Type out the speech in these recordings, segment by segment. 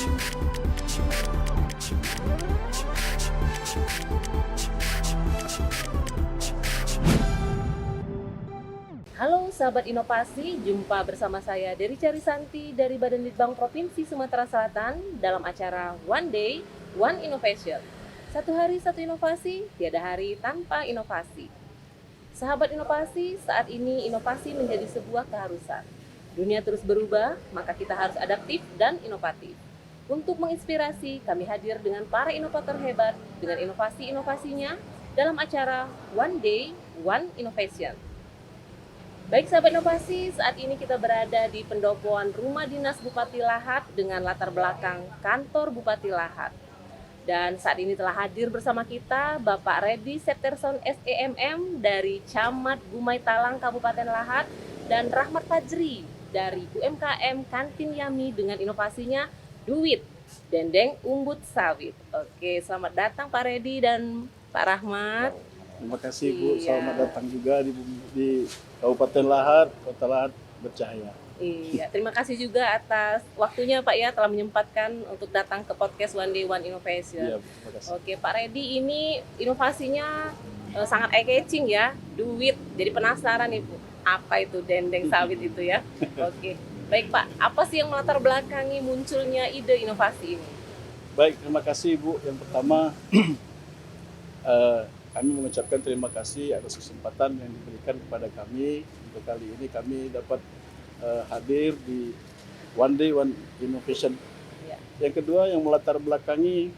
Halo sahabat inovasi, jumpa bersama saya Dery Carisanti dari Badan Litbang Provinsi Sumatera Selatan dalam acara One Day, One Innovation. Satu hari satu inovasi, tiada hari tanpa inovasi. Sahabat inovasi, saat ini inovasi menjadi sebuah keharusan. Dunia terus berubah, maka kita harus adaptif dan inovatif. Untuk menginspirasi, kami hadir dengan para inovator hebat dengan inovasi-inovasinya dalam acara One Day, One Innovation. Baik sahabat inovasi, saat ini kita berada di pendopoan Rumah Dinas Bupati Lahat dengan latar belakang kantor Bupati Lahat. Dan saat ini telah hadir bersama kita Bapak Reddy Septerson SEMM dari Camat Gumai Talang Kabupaten Lahat dan Rahmat Fajri dari UMKM Kantin Yami dengan inovasinya Duit Dendeng Umbut Sawit. Oke, selamat datang Pak Reddy dan Pak Rahmat. Terima kasih Bu, selamat datang juga di Kabupaten Lahat, Kota Lahat Bercahaya. Iya, terima kasih juga atas waktunya Pak ya telah menyempatkan untuk datang ke podcast One Day One Innovation. Iya, terima kasih. Oke, Pak Reddy ini inovasinya sangat eye-catching ya, duit. Jadi penasaran nih Bu, apa itu dendeng sawit itu ya? Oke, baik Pak, apa sih yang melatar belakangi munculnya ide inovasi ini? Baik, terima kasih Bu. Yang pertama, kami mengucapkan terima kasih atas kesempatan yang diberikan kepada kami. Untuk kali ini kami dapat hadir di One Day One Innovation. Ya. Yang kedua yang melatar belakangi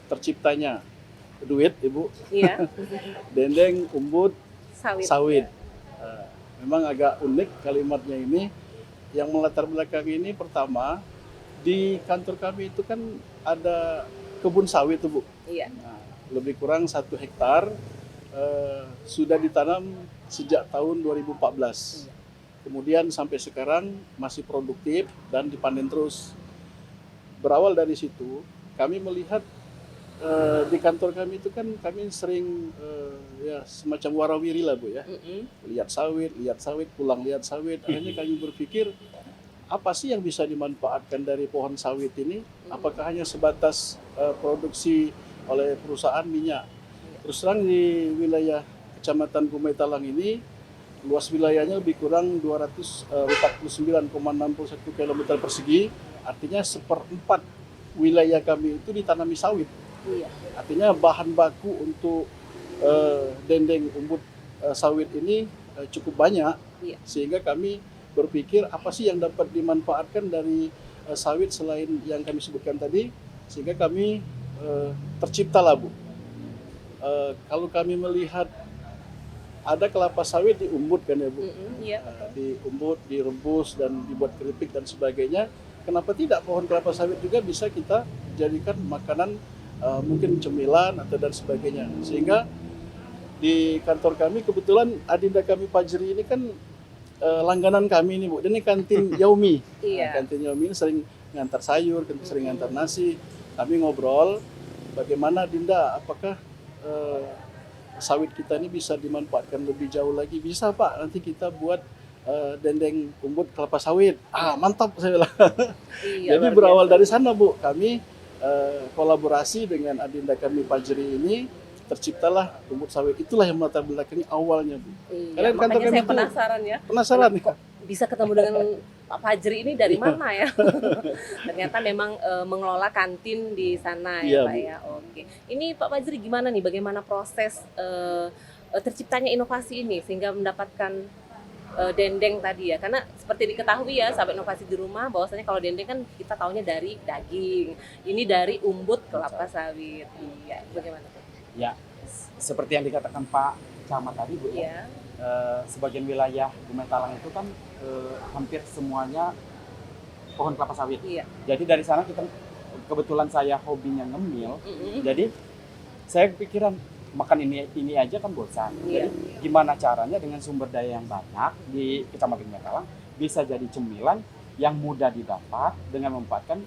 terciptanya duit, Ibu. Iya. Dendeng umbut sawit. Ya. Memang agak unik kalimatnya ini. Yang melatar belakangi ini pertama, di kantor kami itu kan ada kebun sawit tuh Bu. Iya. Nah, lebih kurang 1 hektar sudah ditanam sejak tahun 2014. Kemudian sampai sekarang masih produktif dan dipanen terus. Berawal dari situ, kami melihat di kantor kami itu kan kami sering ya semacam warawiri lah Bu ya. Lihat sawit, pulang lihat sawit. Akhirnya kami berpikir apa sih yang bisa dimanfaatkan dari pohon sawit ini? Apakah hanya sebatas produksi oleh perusahaan minyak? Terus terang di wilayah Kecamatan Gumai Talang ini luas wilayahnya lebih kurang 249,61 km persegi, artinya 1/4 wilayah kami itu ditanami sawit. Iya. Artinya bahan baku untuk dendeng umbut sawit ini cukup banyak, Iya. sehingga kami berpikir apa sih yang dapat dimanfaatkan dari sawit selain yang kami sebutkan tadi, sehingga kami terciptalah Bu. Kalau kami melihat ada kelapa sawit diumbut kan ya Bu, Iya. diumbut, direbus dan dibuat keripik dan sebagainya. Kenapa tidak pohon kelapa sawit juga bisa kita jadikan makanan, mungkin cemilan atau dan sebagainya. Sehingga di kantor kami kebetulan adinda kami Fajri ini kan langganan kami ini Bu. Ini kantin Yaumi. Iya. Kantin Yaumi ini sering ngantar sayur, sering ngantar nasi. Kami ngobrol bagaimana Dinda, apakah sawit kita ini bisa dimanfaatkan lebih jauh lagi? Bisa Pak, nanti kita buat dendeng umbut kelapa sawit. Mantap saya bilang. Iya, Jadi luar berawal biasa. dari sana Bu, kami kolaborasi dengan adinda kami Fajri ini, terciptalah umbut sawit. Itulah yang melatar belakangi awalnya Bu. Iya, Kalian kantor makanya kami saya itu penasaran ya. penasaran nih? Kok bisa ketemu dengan Pak Fajri ini dari mana ya? Ternyata memang mengelola kantin di sana ya Iya, Pak Bu. ya. Oke. Ini Pak Fajri gimana nih? Bagaimana proses terciptanya inovasi ini sehingga mendapatkan dendeng tadi ya? Karena seperti diketahui ya sahabat inovasi di rumah, bahwasanya kalau dendeng kan kita taunya dari daging. Ini dari umbut kelapa sawit. Iya. Bagaimana tuh? Ya, seperti yang dikatakan Pak Camat tadi Bu, Iya. sebagian wilayah Gumai Talang itu kan hampir semuanya pohon kelapa sawit. Iya. Jadi dari sana kita kebetulan saya hobinya ngemil, jadi saya pikiran makan ini aja kan bosan. Iya. Jadi gimana caranya dengan sumber daya yang banyak di Kecamatan Gumai Talang bisa jadi cemilan yang mudah didapat dengan memanfaatkan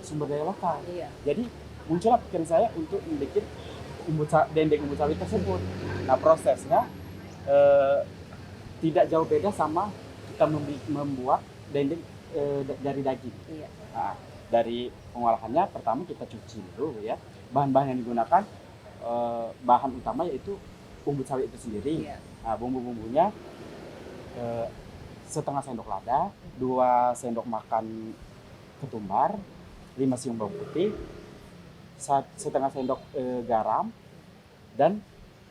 sumber daya lokal. Iya. Jadi muncullah pikiran saya untuk membuat dendeng umbut sawit tersebut. Nah prosesnya tidak jauh beda sama kita membuat dendeng dari daging. Iya. Nah, dari pengolahannya pertama kita cuci dulu ya. Bahan-bahan yang digunakan bahan utama yaitu umbut sawit itu sendiri. Iya. Nah, bumbu-bumbunya setengah sendok lada, 2 sendok makan ketumbar, 5 siung bawang putih, setengah sendok garam, dan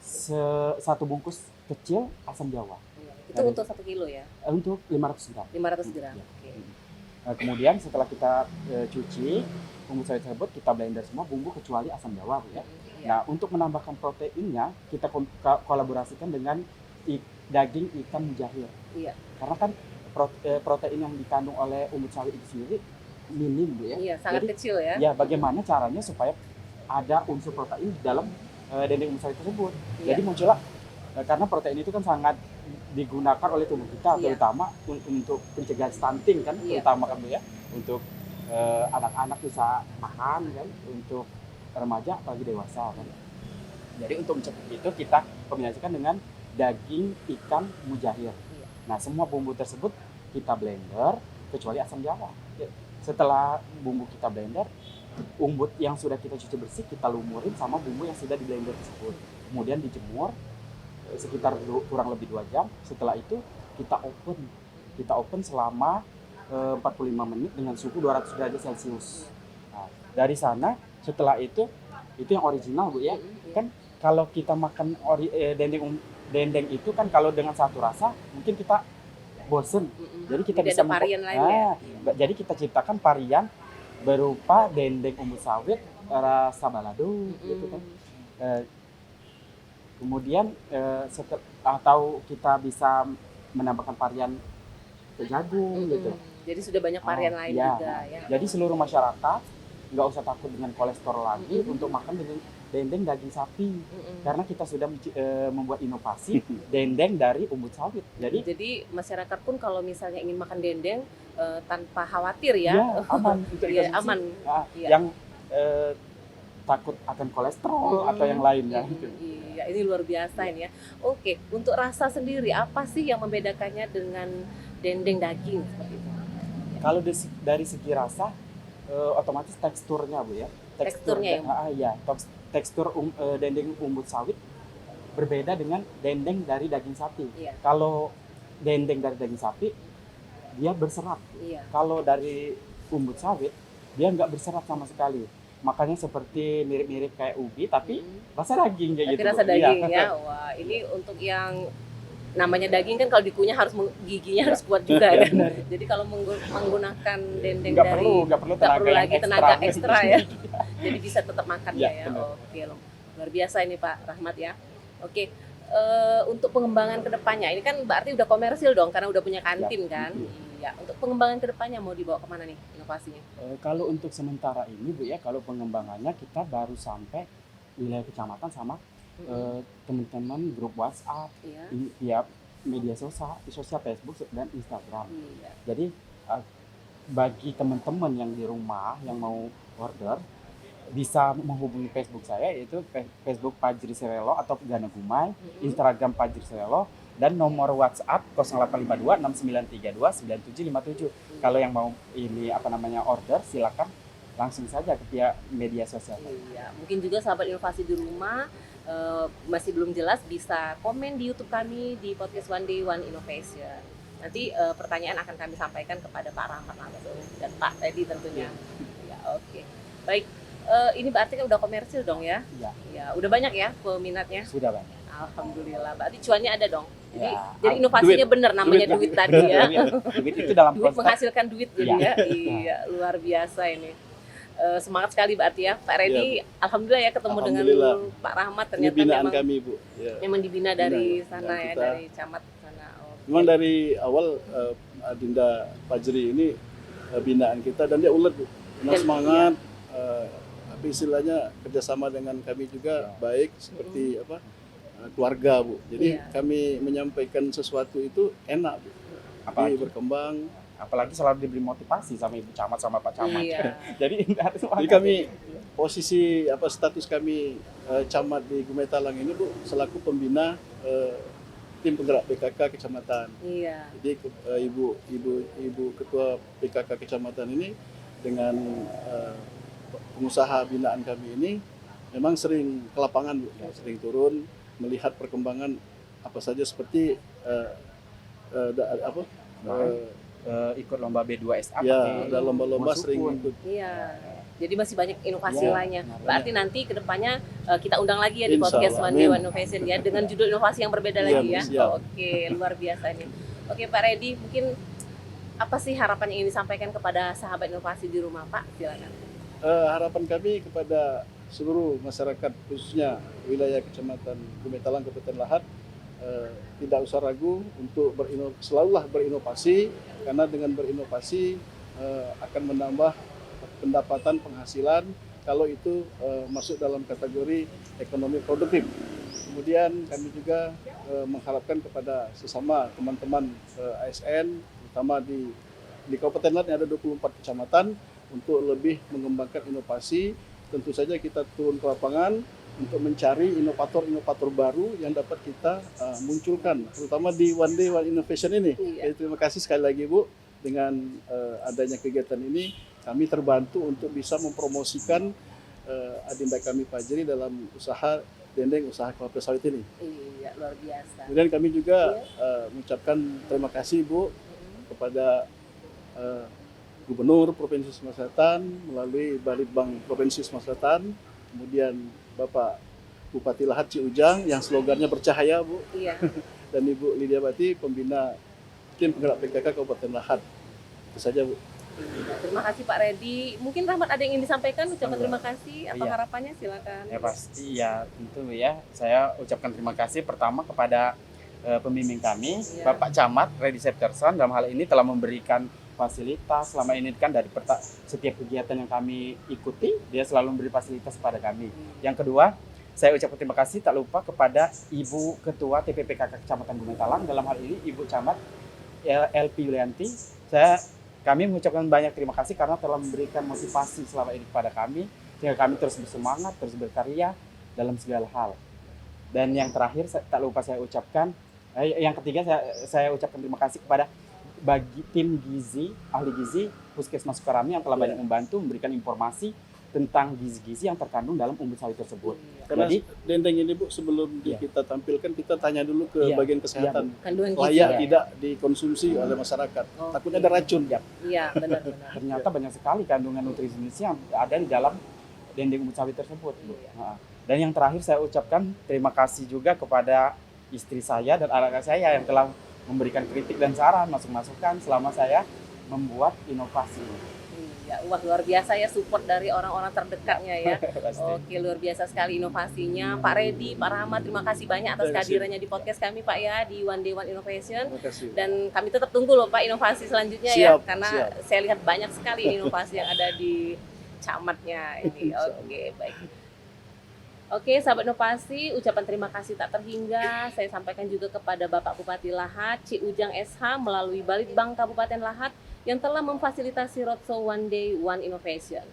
1 bungkus kecil asam jawa. Iya. Itu untuk 1 kilo ya? Untuk 500 gram. 500 gram. Iya. Oke. Nah, kemudian setelah kita cuci bumbu sawit tersebut, kita blender semua bumbu kecuali asam jawa, Bu, ya. Iya. Nah, untuk menambahkan proteinnya, kita kolaborasikan dengan daging ikan mujahir. Iya. Karena kan protein yang dikandung oleh umbut sawit itu sendiri minim, Bu, ya. Iya, sangat Jadi, kecil ya. Ya, bagaimana caranya supaya ada unsur protein di dalam dendeng umbut sawit tersebut. Iya. Jadi muncullah karena protein itu kan sangat digunakan oleh tubuh kita, Iya. terutama untuk pencegahan stunting kan, Iya. terutama kan, Bu, ya. Untuk anak-anak bisa makan kan, untuk remaja apalagi dewasa kan. Jadi untuk mencegah itu kita kombinasikan dengan daging ikan mujahir. Iya. Nah, semua bumbu tersebut kita blender kecuali asam jawa. Setelah bumbu kita blender, umbut yang sudah kita cuci bersih kita lumurin sama bumbu yang sudah di blender tersebut. Kemudian dijemur sekitar kurang lebih 2 jam. Setelah itu kita open. Kita open selama 45 menit dengan suhu 200 derajat Celcius. Nah, dari sana setelah itu yang original, Bu, ya. Iya. Kan kalau kita makan dendeng itu kan kalau dengan satu rasa mungkin kita bosen. Jadi kita Tidak bisa ada varian lain ya. jadi kita ciptakan varian berupa dendeng umbut sawit rasa balado gitu kan. Kemudian atau kita bisa menambahkan varian ke jagung gitu. Jadi sudah banyak varian lain iya. juga ya. Jadi seluruh masyarakat nggak usah takut dengan kolesterol lagi untuk makan dendeng daging sapi. Karena kita sudah membuat inovasi dendeng dari umbut sawit. Jadi masyarakat pun kalau misalnya ingin makan dendeng tanpa khawatir ya. Ya, aman untuk Iya, dikonsumsi. aman. Nah, Iya. Yang takut akan kolesterol atau yang lainnya. Iya, ini luar biasa ini ya. Oke, untuk rasa sendiri apa sih yang membedakannya dengan dendeng daging seperti itu? Kalau dari segi rasa, otomatis teksturnya, Bu, ya. Teksturnya ya? Tekstur dendeng umbut sawit berbeda dengan dendeng dari daging sapi. Iya. Kalau dendeng dari daging sapi, dia berserat. Iya. Kalau dari umbut sawit, dia nggak berserat sama sekali. Makanya seperti mirip-mirip kayak ubi, tapi rasa daging kayak Tapi gitu. rasa Bu. daging Iya. ya. Wah, ini untuk yang namanya daging kan kalau dikunyah harus giginya harus kuat juga kan. Jadi kalau menggunakan dendeng nggak dari perlu nggak tenaga perlu yang lagi tenaga ekstra ya. Iya. Jadi bisa tetap makan Ya, ya. benar. Oke, luar biasa ini Pak Rahmat ya. Oke, untuk pengembangan kedepannya ini kan berarti udah komersil dong karena udah punya kantin kan. Iya. Untuk pengembangan kedepannya mau dibawa kemana nih inovasinya? Kalau untuk sementara ini, Bu, ya, kalau pengembangannya kita baru sampai wilayah kecamatan sama teman-teman grup WhatsApp, Iya. via media sosial Facebook dan Instagram. Iya. Jadi bagi teman-teman yang di rumah yang mau order bisa menghubungi Facebook saya, yaitu Facebook Fajri Serelo atau Gana Gumai, Instagram Fajri Serelo, dan nomor WhatsApp 0852 6932 9757. Kalau yang mau order silakan langsung saja ke via media sosial. Iya, mungkin juga sahabat inovasi di rumah masih belum jelas bisa komen di YouTube kami di podcast One Day One Innovation. Nanti pertanyaan akan kami sampaikan kepada Pak Rahmat langsung dan Pak Teddy tentunya. Ya, oke. Baik, ini berarti kan udah komersil dong ya? Iya. Ya, udah banyak ya peminatnya? Sudah banyak. Alhamdulillah. Berarti cuannya ada dong. Jadi Ya, inovasinya benar namanya duit tadi ya. Duit itu dalam Duit konteks menghasilkan duit jadi Iya. ya. Iya, luar biasa ini. Semangat sekali berarti ya Pak Reddy. Alhamdulillah ya ketemu dengan Alhamdulillah. Pak Rahmat, Ini ternyata binaan memang kami, Bu. Ya. memang dibina dari Binaan. sana Dan ya, kita- dari camat sana. Memang dari awal Adinda Fajri ini binaan kita dan dia ulet, Bu. Penuh Dan- semangat. Tapi istilahnya kerjasama dengan kami juga baik seperti keluarga, Bu. Jadi Iya. kami menyampaikan sesuatu itu enak, Bu. Jadi berkembang. apalagi selalu diberi motivasi sama Ibu Camat sama Pak Camat. Iya. Jadi Jadi kami posisi status kami camat di Gumai Talang ini, Bu, selaku pembina tim penggerak PKK kecamatan. Iya. Jadi ibu ketua PKK kecamatan ini dengan pengusaha binaan kami ini memang sering ke lapangan, Bu, sering turun melihat perkembangan apa saja seperti Ikut lomba B2SA ya, ada lomba-lomba Mas sering Sukun. ikut. Iya. Jadi masih banyak inovasi Iya, lainnya. nah, Berarti nanti kedepannya kita undang lagi ya di Insya podcast Allah, One Day amin. One Innovation ya dengan judul inovasi yang berbeda Iya, lagi ya. siap. Oke, luar biasa nih. Oke Pak Reddy, mungkin apa sih harapan yang ingin disampaikan kepada sahabat inovasi di rumah Pak? Silakan. Harapan kami kepada seluruh masyarakat khususnya wilayah Kecamatan Gumetalang, Kabupaten Lahat, tidak usah ragu untuk selalulah berinovasi, karena dengan berinovasi akan menambah pendapatan penghasilan kalau itu masuk dalam kategori ekonomi produktif. Kemudian kami juga mengharapkan kepada sesama teman-teman ASN, terutama di Kabupaten Lahat yang ada 24 kecamatan, untuk lebih mengembangkan inovasi. Tentu saja kita turun ke lapangan untuk mencari inovator-inovator baru yang dapat kita munculkan, terutama di One Day One Innovation ini. Iya. Jadi terima kasih sekali lagi Bu, dengan adanya kegiatan ini kami terbantu untuk bisa mempromosikan adinda kami Fajri dalam usaha dendeng, usaha kelapa sawit ini. Iya, luar biasa. Kemudian kami juga mengucapkan terima kasih Bu kepada Gubernur Provinsi Sumatera Selatan melalui Balitbang Provinsi Sumatera Selatan, kemudian Bapak Bupati Lahat Ci Ujang yang slogannya bercahaya Bu, Iya. dan Ibu Lydia Bati pembina tim penggerak PKK Kabupaten Lahat. Itu saja Bu. Terima kasih Pak Reddy. Mungkin Rahmat ada yang ingin disampaikan, ucapan terima kasih. Apa Iya. harapannya? Silakan. Ya pasti ya, tentu ya. Saya ucapkan terima kasih pertama kepada pembimbing kami, Iya. Bapak Camat Reddy Septerson, dalam hal ini telah memberikan fasilitas. Selama ini kan dari setiap kegiatan yang kami ikuti, dia selalu memberi fasilitas kepada kami. Yang kedua, saya ucapkan terima kasih tak lupa kepada Ibu Ketua TPPKK Kecamatan Gumetalang, dalam hal ini Ibu Camat LP Yulianti. Kami mengucapkan banyak terima kasih karena telah memberikan motivasi selama ini kepada kami, sehingga kami terus bersemangat, terus berkarya dalam segala hal. Dan yang terakhir, tak lupa saya ucapkan, yang ketiga saya ucapkan terima kasih kepada bagi tim gizi, ahli gizi Puskesmas Sukarami yang telah banyak membantu memberikan informasi tentang gizi-gizi yang terkandung dalam umbut sawit tersebut. Karena Jadi dendeng ini Bu, sebelum kita tampilkan, kita tanya dulu ke Iya. bagian kesehatan. Kandungan gizi. Layak ya. tidak dikonsumsi oleh masyarakat. Oke. Takutnya ada racun. Iya, benar-benar. ternyata banyak sekali kandungan nutrisinis yang ada di dalam dendeng umbut sawit tersebut. Bu. Iya. Nah, dan yang terakhir saya ucapkan terima kasih juga kepada istri saya dan anak saya yang telah memberikan kritik dan saran, masukan selama saya membuat inovasi. Iya, wah luar biasa ya support dari orang-orang terdekatnya ya. Pasti. Oke, luar biasa sekali inovasinya. Pak Reddy, Pak Rahmat, terima kasih banyak atas Terima kasih. kehadirannya di podcast kami Pak ya, di One Day One Innovation. Terima kasih. Dan kami tetap tunggu loh Pak inovasi selanjutnya ya, Siap, karena siap. saya lihat banyak sekali inovasi yang ada di camatnya ini. Oke, baik. Oke, sahabat inovasi, ucapan terima kasih tak terhingga saya sampaikan juga kepada Bapak Bupati Lahat, Ci Ujang SH melalui Balitbang Kabupaten Lahat yang telah memfasilitasi roadshow One Day One Innovation.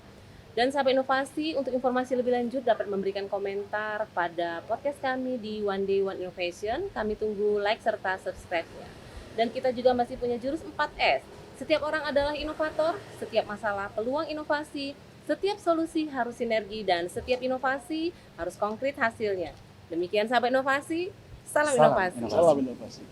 Dan sahabat inovasi, untuk informasi lebih lanjut dapat memberikan komentar pada podcast kami di One Day One Innovation. Kami tunggu like serta subscribe-nya. Dan kita juga masih punya jurus 4S. Setiap orang adalah inovator, setiap masalah peluang inovasi, setiap solusi harus sinergi, dan setiap inovasi harus konkret hasilnya. Demikian sahabat inovasi, salam Salam inovasi. inovasi. Salam inovasi.